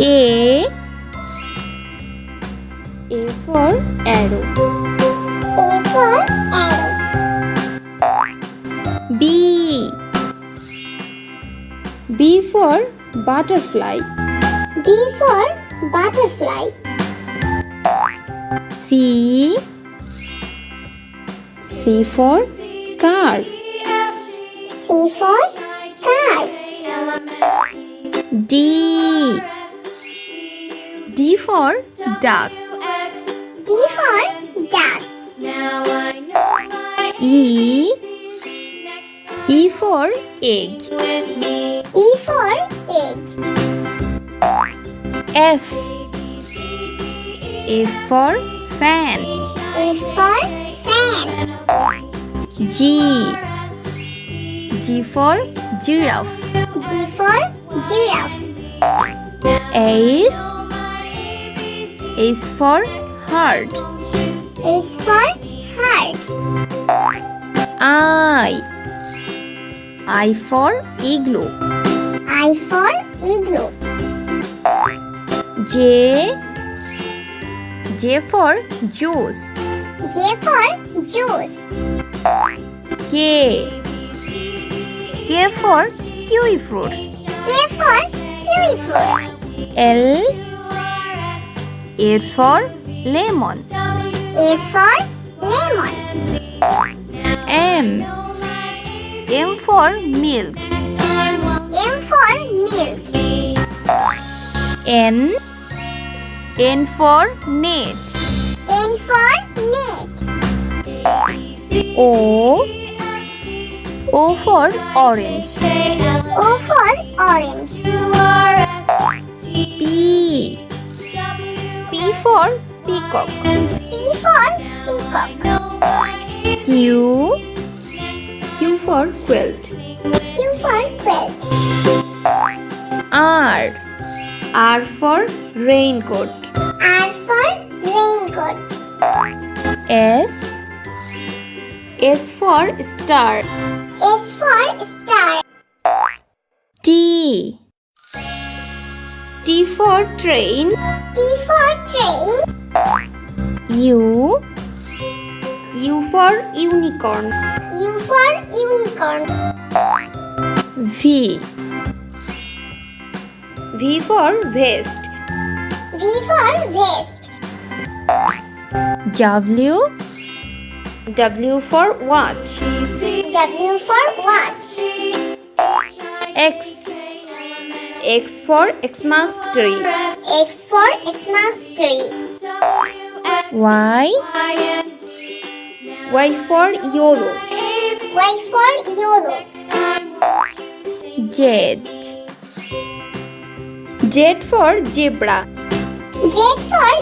A for arrow. A for arrow. B for butterfly. B for butterfly. C for car. C for car. D for duck. D for duck. E for egg. E for egg. F for fan. F for fan. G for giraffe. G for giraffe. H for heart. H for heart. I for igloo. I for igloo. J for juice. J for juice. K for kiwi fruits. K for kiwi fruits. L for lemon. A for lemon. M for milk. M for milk. N for net. N for net. O for orange. O for orange. P for peacock. P for peacock. Q for quilt. Q for quilt. R for raincoat. R for raincoat. S for star. S for star. T for train. T for train. U for unicorn. U for unicorn. V for vest. V for vest. W for watch. W for watch. X for Xmas tree. X for Xmas tree. Y for YOLO. Y for YOLO. Z for zebra. Z for